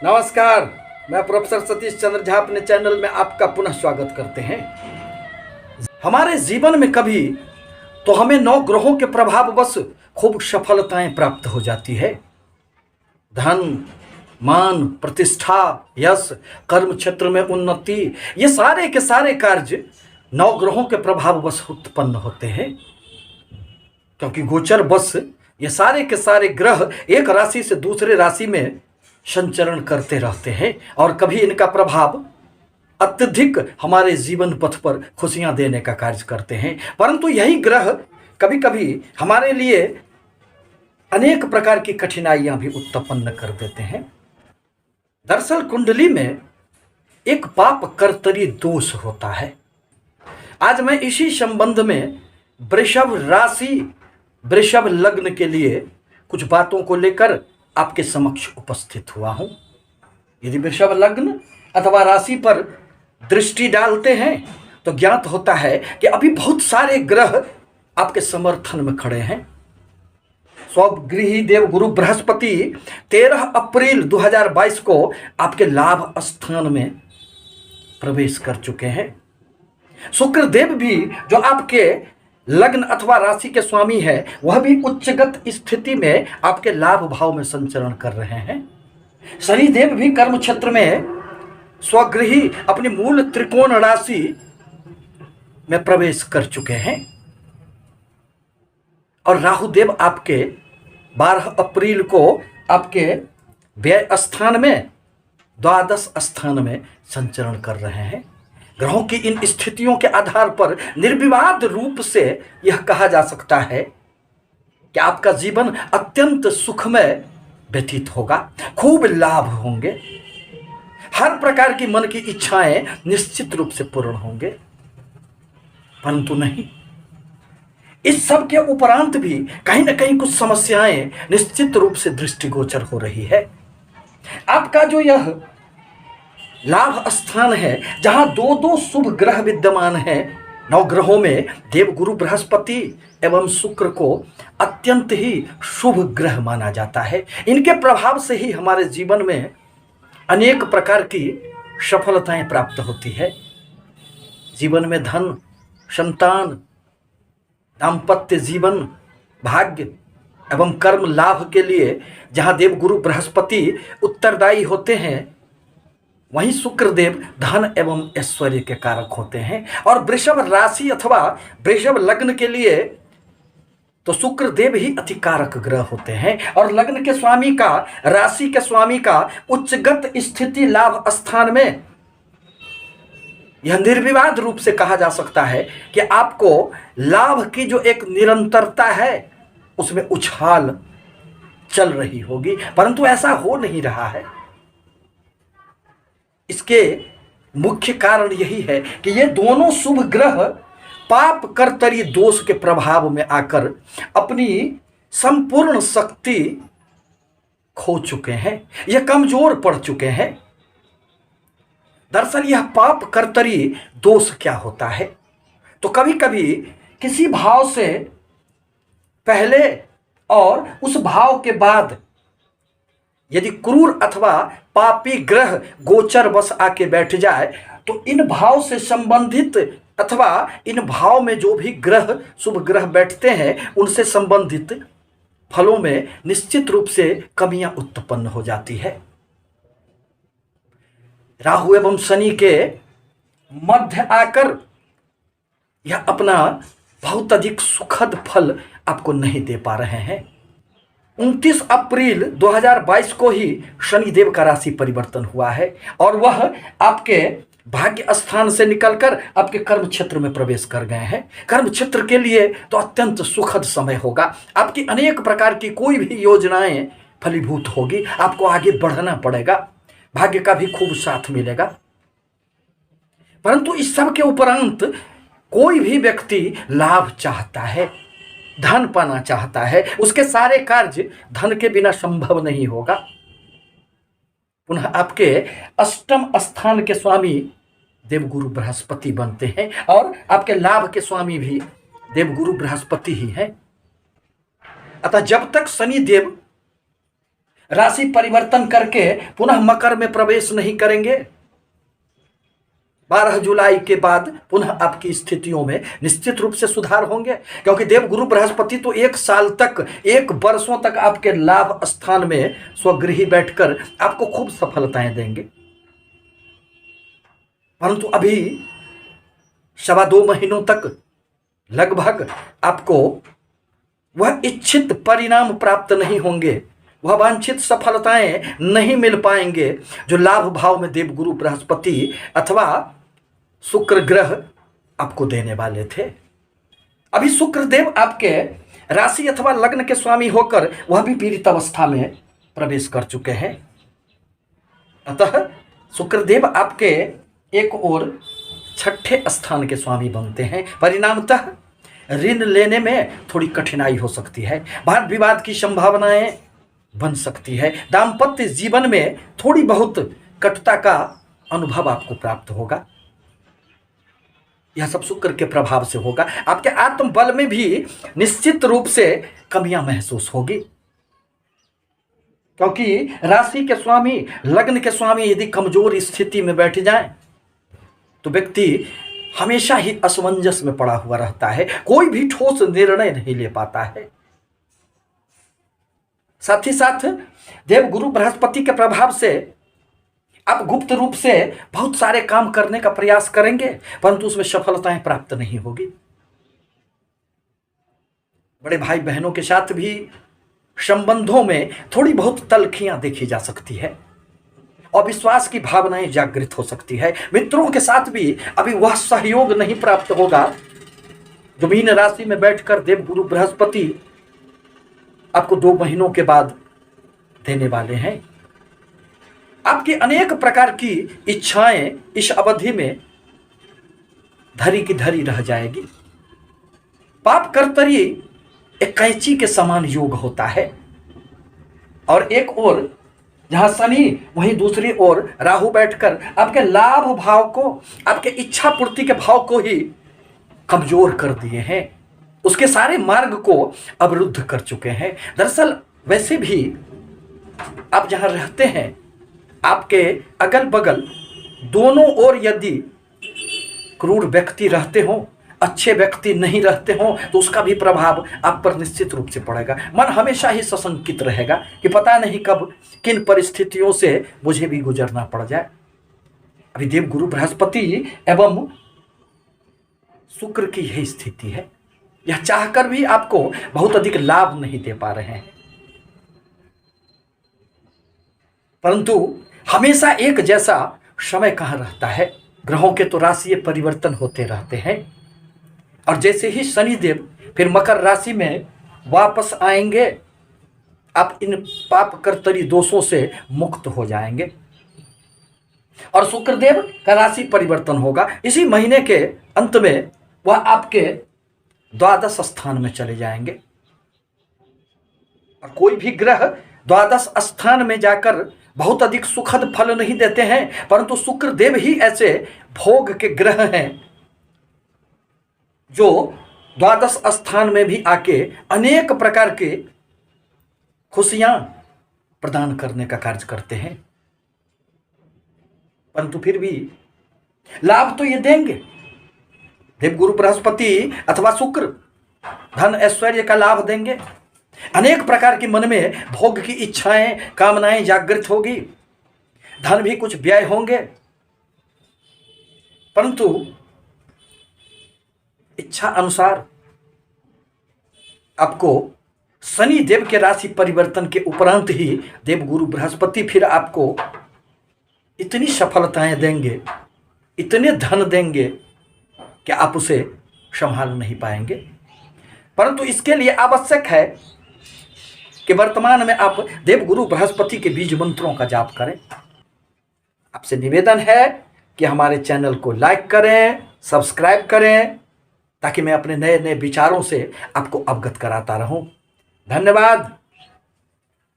नमस्कार। मैं प्रोफेसर सतीश चंद्र झा अपने चैनल में आपका पुनः स्वागत करते हैं। हमारे जीवन में कभी तो हमें 9 ग्रहों के प्रभाव बस खूब सफलताएं प्राप्त हो जाती है। धन, मान, प्रतिष्ठा, यश, कर्म क्षेत्र में उन्नति, ये सारे के सारे कार्य 9 ग्रहों के प्रभाव बस उत्पन्न होते हैं। क्योंकि गोचर बस ये सारे के सारे ग्रह एक राशि से दूसरे राशि में संचरण करते रहते हैं और कभी इनका प्रभाव अत्यधिक हमारे जीवन पथ पर खुशियां देने का कार्य करते हैं, परंतु यही ग्रह कभी कभी हमारे लिए अनेक प्रकार की कठिनाइयां भी उत्पन्न कर देते हैं। दरअसल कुंडली में एक पाप कर्तरी दोष होता है। आज मैं इसी संबंध में वृषभ राशि, वृषभ लग्न के लिए कुछ बातों को लेकर आपके समक्ष उपस्थित हुआ हूं। यदि वृषभ लग्न अथवा राशि पर दृष्टि डालते हैं तो ज्ञात होता है कि अभी बहुत सारे ग्रह आपके समर्थन में खड़े हैं। स्वगृही देव गुरु बृहस्पति 13 अप्रैल 2022 को आपके लाभ स्थान में प्रवेश कर चुके हैं। शुक्रदेव भी जो आपके लग्न अथवा राशि के स्वामी है, वह भी उच्चगत स्थिति में आपके लाभ भाव में संचरण कर रहे हैं। शनिदेव भी कर्म क्षेत्र में स्वगृही अपनी मूल त्रिकोण राशि में प्रवेश कर चुके हैं और राहुदेव आपके 12 अप्रैल को आपके व्यय स्थान में द्वादश स्थान में संचरण कर रहे हैं। ग्रहों की इन स्थितियों के आधार पर निर्विवाद रूप से यह कहा जा सकता है कि आपका जीवन अत्यंत सुखमय व्यतीत होगा, खूब लाभ होंगे, हर प्रकार की मन की इच्छाएं निश्चित रूप से पूर्ण होंगे। परंतु नहीं, इस सब के उपरांत भी कहीं ना कहीं कुछ समस्याएं निश्चित रूप से दृष्टिगोचर हो रही है। आपका जो यह लाभ स्थान है, जहां 2 शुभ ग्रह विद्यमान हैं, 9 ग्रहों में देव गुरु बृहस्पति एवं शुक्र को अत्यंत ही शुभ ग्रह माना जाता है। इनके प्रभाव से ही हमारे जीवन में अनेक प्रकार की सफलताएं प्राप्त होती है। जीवन में धन, संतान, दाम्पत्य जीवन, भाग्य एवं कर्म लाभ के लिए जहां देव गुरु बृहस्पति उत्तरदायी होते हैं, वहीं शुक्रदेव धन एवं ऐश्वर्य के कारक होते हैं। और वृषभ राशि अथवा वृषभ लग्न के लिए तो शुक्रदेव ही अतिकारक ग्रह होते हैं और लग्न के स्वामी का, राशि के स्वामी का उच्चगत स्थिति लाभ स्थान में यह निर्विवाद रूप से कहा जा सकता है कि आपको लाभ की जो एक निरंतरता है उसमें उछाल चल रही होगी, परंतु ऐसा हो नहीं रहा है। इसके मुख्य कारण यही है कि ये दोनों शुभ ग्रह पाप कर्तरी दोष के प्रभाव में आकर अपनी संपूर्ण शक्ति खो चुके हैं, ये कमजोर पड़ चुके हैं। दरअसल यह पाप कर्तरी दोष क्या होता है, तो कभी कभी किसी भाव से पहले और उस भाव के बाद यदि क्रूर अथवा पापी ग्रह गोचर बस आके बैठ जाए तो इन भाव से संबंधित अथवा इन भाव में जो भी ग्रह, शुभ ग्रह बैठते हैं, उनसे संबंधित फलों में निश्चित रूप से कमियां उत्पन्न हो जाती है। राहु एवं शनि के मध्य आकर यह अपना बहुत अधिक सुखद फल आपको नहीं दे पा रहे हैं। 29 अप्रैल 2022 को ही शनिदेव का राशि परिवर्तन हुआ है और वह आपके भाग्य स्थान से निकलकर आपके कर्म क्षेत्र में प्रवेश कर गए हैं। कर्म क्षेत्र के लिए तो अत्यंत सुखद समय होगा। आपकी अनेक प्रकार की कोई भी योजनाएं फलीभूत होगी, आपको आगे बढ़ना पड़ेगा, भाग्य का भी खूब साथ मिलेगा। परंतु इस सब के उपरांत कोई भी व्यक्ति लाभ चाहता है, धन पाना चाहता है, उसके सारे कार्य धन के बिना संभव नहीं होगा। पुनः आपके अष्टम स्थान के स्वामी देवगुरु बृहस्पति बनते हैं और आपके लाभ के स्वामी भी देवगुरु बृहस्पति ही हैं। अतः जब तक शनि देव राशि परिवर्तन करके पुनः मकर में प्रवेश नहीं करेंगे। 12 जुलाई के बाद पुनः आपकी स्थितियों में निश्चित रूप से सुधार होंगे, क्योंकि देवगुरु बृहस्पति तो 1 साल तक, 1 वर्षों तक आपके लाभ स्थान में स्वगृही बैठकर आपको खूब सफलताएं देंगे। परंतु अभी 2.25 महीनों तक लगभग आपको वह इच्छित परिणाम प्राप्त नहीं होंगे, वह वांछित सफलताएं नहीं मिल पाएंगे जो लाभ भाव में देवगुरु बृहस्पति अथवा शुक्र ग्रह आपको देने वाले थे। अभी शुक्र देव आपके राशि अथवा लग्न के स्वामी होकर वह भी पीड़ित अवस्था में प्रवेश कर चुके हैं। अतः शुक्र देव आपके एक और 6ठे स्थान के स्वामी बनते हैं। परिणामतः ऋण लेने में थोड़ी कठिनाई हो सकती है, वाद विवाद की संभावनाएं बन सकती है, दाम्पत्य जीवन में थोड़ी बहुत कटुता का अनुभव आपको प्राप्त होगा। यह सब शुक्र के प्रभाव से होगा। आपके आत्मबल में भी निश्चित रूप से कमियां महसूस होगी, क्योंकि राशि के स्वामी, लग्न के स्वामी यदि कमजोर स्थिति में बैठ जाए तो व्यक्ति हमेशा ही असमंजस में पड़ा हुआ रहता है, कोई भी ठोस निर्णय नहीं ले पाता है। साथ ही साथ देवगुरु बृहस्पति के प्रभाव से आप गुप्त रूप से बहुत सारे काम करने का प्रयास करेंगे, परंतु उसमें सफलताएं प्राप्त नहीं होगी। बड़े भाई बहनों के साथ भी संबंधों में थोड़ी बहुत तल्खियां देखी जा सकती है, अविश्वास की भावनाएं जागृत हो सकती है। मित्रों के साथ भी अभी वह सहयोग नहीं प्राप्त होगा जो मीन राशि में बैठकर देवगुरु बृहस्पति आपको 2 महीनों के बाद देने वाले हैं। आपकी अनेक प्रकार की इच्छाएं इस अवधि में धरी की धरी रह जाएगी। पाप कर्तरी एक कैंची के समान योग होता है, और एक ओर जहां शनि वहीं दूसरी ओर राहु बैठकर आपके लाभ भाव को, आपके इच्छा पूर्ति के भाव को ही कमजोर कर दिए हैं, उसके सारे मार्ग को अवरुद्ध कर चुके हैं। दरअसल वैसे भी आप जहां रहते हैं, आपके अगल बगल दोनों ओर यदि क्रूर व्यक्ति रहते हो, अच्छे व्यक्ति नहीं रहते हो, तो उसका भी प्रभाव आप पर निश्चित रूप से पड़ेगा। मन हमेशा ही सशंकित रहेगा कि पता नहीं कब किन परिस्थितियों से मुझे भी गुजरना पड़ जाए। अभी देवगुरु बृहस्पति एवं शुक्र की यही स्थिति है। यह चाहकर भी आपको बहुत अधिक लाभ नहीं दे पा रहे हैं, परंतु हमेशा एक जैसा समय कहाँ रहता है। ग्रहों के तो राशि परिवर्तन होते रहते हैं, और जैसे ही शनिदेव फिर मकर राशि में वापस आएंगे, आप इन पाप कर्तरी दोषों से मुक्त हो जाएंगे, और शुक्रदेव का राशि परिवर्तन होगा। इसी महीने के अंत में वह आपके 12 स्थान में चले जाएंगे। और कोई भी ग्रह 12 स्थान में जाकर बहुत अधिक सुखद फल नहीं देते हैं, परंतु शुक्रदेव ही ऐसे भोग के ग्रह हैं जो 12 स्थान में भी आके अनेक प्रकार के खुशियां प्रदान करने का कार्य करते हैं। परंतु फिर भी लाभ तो ये देंगे। देवगुरु बृहस्पति अथवा शुक्र धन ऐश्वर्य का लाभ देंगे। अनेक प्रकार की मन में भोग की इच्छाएं, कामनाएं जागृत होगी, धन भी कुछ व्यय होंगे, परंतु इच्छा अनुसार आपको शनि देव के राशि परिवर्तन के उपरांत ही देवगुरु बृहस्पति फिर आपको इतनी सफलताएं देंगे, इतने धन देंगे कि आप उसे संभाल नहीं पाएंगे। परंतु इसके लिए आवश्यक है कि वर्तमान में आप देवगुरु बृहस्पति के बीज मंत्रों का जाप करें। आपसे निवेदन है कि हमारे चैनल को लाइक करें, सब्सक्राइब करें, ताकि मैं अपने नए नए विचारों से आपको अवगत कराता रहूं। धन्यवाद।